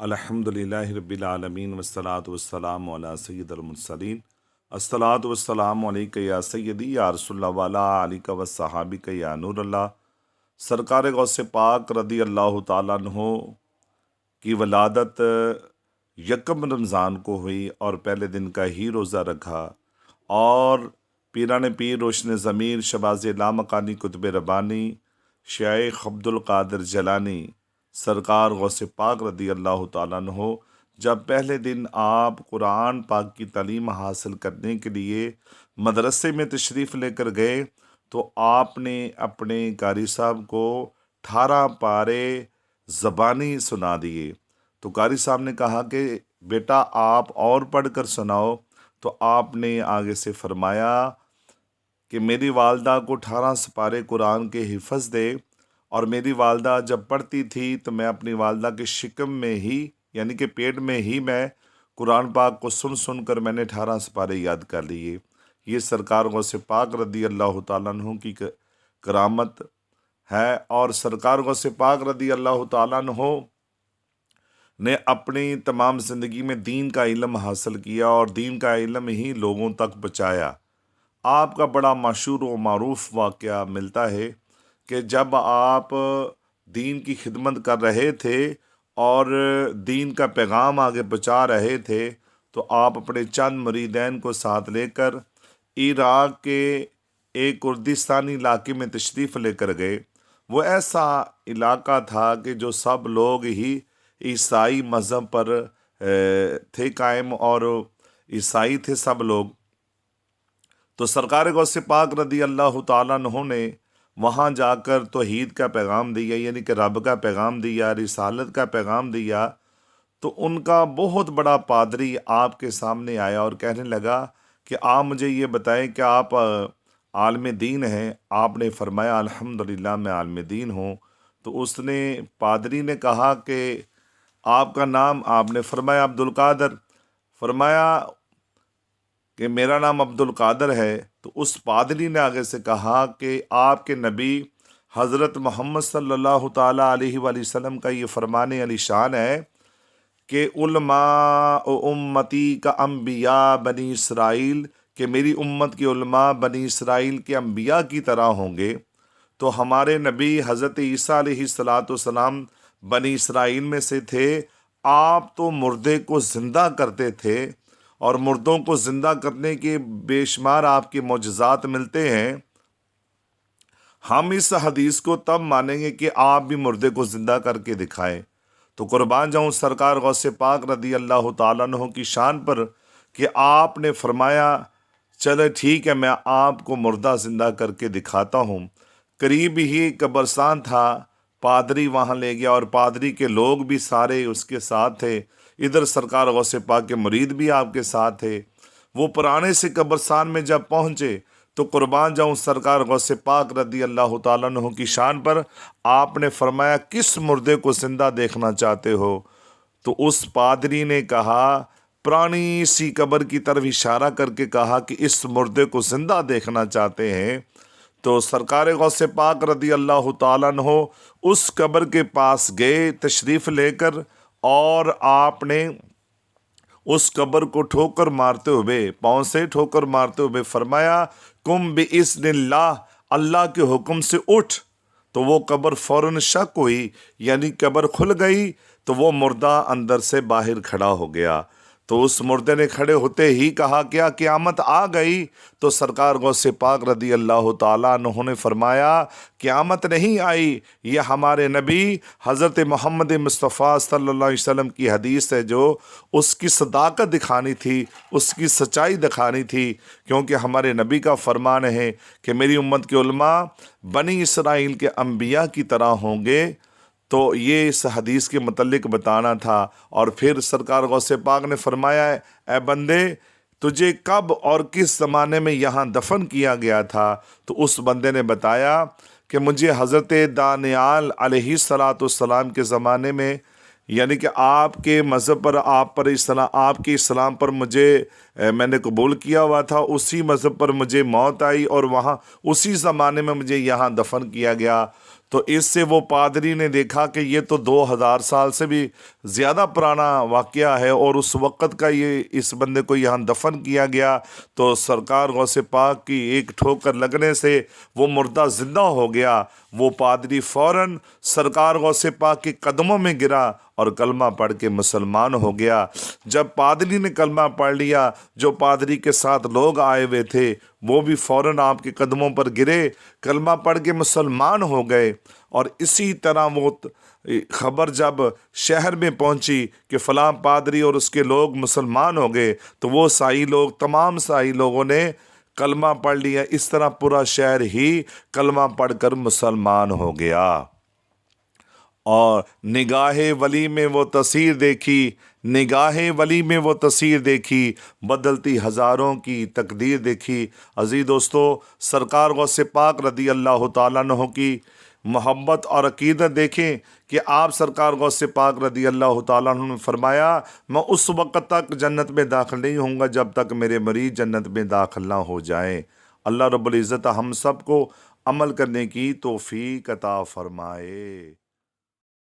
अल्हम्दुलिल्लाहि रब्बिल आलमीन वस्सलातु वस्सलामु अला सय्यिदिल मुरसलीन अस्सलातु वस्सलामु अलैका या सय्यदी या रसूलल्लाह व अला आलिका व सहाबिका या नूरल्लाह। सरकार गौसे पाक रदी अल्लाह ताला अन्हो की वलादत यकम रमज़ान को हुई और पहले दिन का ही रोज़ा रखा और पीरान पीर रोशन ज़मीर शबाज़ लामकानी कुतुब रबानी शेख अब्दुल कादिर जलानी सरकार गौसे पाक रदी अल्लाह ताला अन्हो जब पहले दिन आप कुरान पाक की तालीम हासिल करने के लिए मदरसे में तशरीफ़ लेकर गए तो आपने अपने कारी साहब को 18 पारे ज़बानी सुना दिए। तो कारी साहब ने कहा कि बेटा आप और पढ़ कर सुनाओ। तो आपने आगे से फरमाया कि मेरी वालदा को 18 सिपारे कुरान के हिफ़्ज़ दे, और मेरी वालदा जब पढ़ती थी तो मैं अपनी वालदा के शिकम में ही यानी कि पेट में ही मैं कुरान पाक को सुन सुन कर मैंने 18 सिपारे याद कर लिए। ये सरकार गौसे पाक रदी अल्लाह ताला अन्हु की करामत है। और सरकार गौसे पाक रदी अल्लाह ताला अन्हु ने अपनी तमाम ज़िंदगी में दीन का इल्म हासिल किया और दीन का इल्म ही लोगों तक पहुँचाया। आपका बड़ा मशहूर व मारूफ वाक़या मिलता है कि जब आप दीन की खिदमत कर रहे थे और दीन का पैगाम आगे पहुँचा रहे थे तो आप अपने चंद मुरीदैन को साथ लेकर इराक़ के एक कुर्दिस्तानी इलाके में तशरीफ़ लेकर गए। वो ऐसा इलाका था कि जो सब लोग ही ईसाई मज़हब पर थे कायम और ईसाई थे सब लोग। तो सरकार गौसे पाक रदी अल्लाह ताला अन्हु ने वहाँ जाकर तौहीद का पैगाम दिया, यानी कि रब का पैगाम दिया, रिसालत का पैगाम दिया। तो उनका बहुत बड़ा पादरी आपके सामने आया और कहने लगा कि आप मुझे ये बताएं कि आप आलम दीन हैं। आपने फरमाया अल्हम्दुलिल्लाह मैं आलम दीन हूँ। तो उसने पादरी ने कहा कि आपका नाम? आपने फरमाया अब्दुल कादर। फरमाया कि मेरा नाम अब्दुल कादर है। तो उस पादरी ने आगे से कहा कि आपके नबी हज़रत मोहम्मद सल्लल्लाहु ताला अलैहि वसल्लम का ये फरमाने अली शान है कि उलमा उम्मती का अम्बिया बनी इसराइल, कि मेरी उम्मत के उलमा बनी इसराइल के अम्बिया की तरह होंगे। तो हमारे नबी हज़रत ईसा अलैहिस्सलाम बनी इसराइल में से थे। आप तो मुर्दे को ज़िंदा करते थे और मुर्दों को ज़िंदा करने के बेशुमार आपके मौजज़ात मिलते हैं। हम इस हदीस को तब मानेंगे कि आप भी मुर्दे को ज़िंदा करके दिखाएं। तो कुर्बान जाऊं सरकार गौसे पाक रदी अल्लाह ताला अन्हु की शान पर कि आपने फरमाया चले ठीक है मैं आपको मुर्दा ज़िंदा करके दिखाता हूँ। करीब ही कब्रस्तान था, पादरी वहाँ ले गया और पादरी के लोग भी सारे उसके साथ थे। इधर सरकार गौसे पाक के मुरीद भी आपके साथ थे। वो पुराने से कब्रस्तान में जब पहुँचे तो कुर्बान जाऊँ सरकार गौसे पाक रदी अल्लाह ताला अन्हु की शान पर आपने फरमाया किस मुर्दे को ज़िंदा देखना चाहते हो? तो उस पादरी ने कहा, पुरानी सी कब्र की तरफ इशारा करके कहा कि इस मुर्दे को ज़िंदा देखना चाहते हैं। तो सरकार गौसे पाक रदी अल्लाह ताला अन्हु उस कब्र के पास गए तशरीफ़ लेकर और आपने उस कब्र को ठोकर मारते हुए, पाँव से ठोकर मारते हुए फरमाया कुम बिइज़्निल्लाह, अल्लाह के हुक्म से उठ। तो वो कब्र फ़ौरन शक हुई, यानी कब्र खुल गई तो वो मुर्दा अंदर से बाहर खड़ा हो गया। तो उस मुर्दे ने खड़े होते ही कहा क्या क़यामत आ गई? तो सरकार गौसे पाक रदी अल्लाह ताला अन्हु ने फरमाया क़यामत नहीं आई, ये हमारे नबी हज़रत मोहम्मद मुस्तफ़ा सल्लल्लाहु अलैहि वसल्लम की हदीस है जो उसकी सदाकत दिखानी थी, उसकी सच्चाई दिखानी थी। क्योंकि हमारे नबी का फरमान है कि मेरी उम्मत के उलमा बनी इसराइल के अम्बिया की तरह होंगे। तो ये इस हदीस के मुतल्लिक बताना था। और फिर सरकार गौसे पाक ने फरमाया ए बंदे तुझे कब और किस ज़माने में यहाँ दफन किया गया था? तो उस बंदे ने बताया कि मुझे हज़रत दानियाल अलैहिस्सलाम के ज़माने में, यानी कि आपके मज़हब पर आपके इस्लाम पर मैंने कबूल किया हुआ था, उसी मज़हब पर मुझे मौत आई और वहाँ उसी ज़माने में मुझे यहाँ दफन किया गया। تو اس سے وہ پادری نے دیکھا کہ یہ تو 2000 سال سے بھی زیادہ پرانا واقعہ ہے، اور اس وقت کا یہ اس بندے کو یہاں دفن کیا گیا، تو سرکار غوث پاک کی ایک ٹھوکر لگنے سے وہ مردہ زندہ ہو گیا۔ وہ پادری فوراً سرکار غوث پاک کے قدموں میں گرا اور کلمہ پڑھ کے مسلمان ہو گیا۔ جب پادری نے کلمہ پڑھ لیا، جو پادری کے ساتھ لوگ آئے ہوئے تھے وہ بھی فوراً آپ کے قدموں پر گرے، کلمہ پڑھ کے مسلمان ہو گئے۔ اور اسی طرح وہ خبر جب شہر میں پہنچی کہ فلاں پادری اور اس کے لوگ مسلمان ہو گئے، تو وہ سائی لوگ، تمام سائی لوگوں نے کلمہ پڑھ لیا۔ اس طرح پورا شہر ہی کلمہ پڑھ کر مسلمان ہو گیا۔ اور نگاہ ولی میں وہ تصویر دیکھی، نگاہ ولی میں وہ تصویر دیکھی، بدلتی ہزاروں کی تقدیر دیکھی۔ عزیز دوستو، سرکار غوث پاک رضی اللہ تعالیٰ عنہ کی محبت اور عقیدت دیکھیں کہ آپ سرکار غوث پاک رضی اللہ تعالیٰ عنہ نے فرمایا، میں اس وقت تک جنت میں داخل نہیں ہوں گا جب تک میرے مریض جنت میں داخل نہ ہو جائیں۔ اللہ رب العزت ہم سب کو عمل کرنے کی توفیق عطا فرمائے۔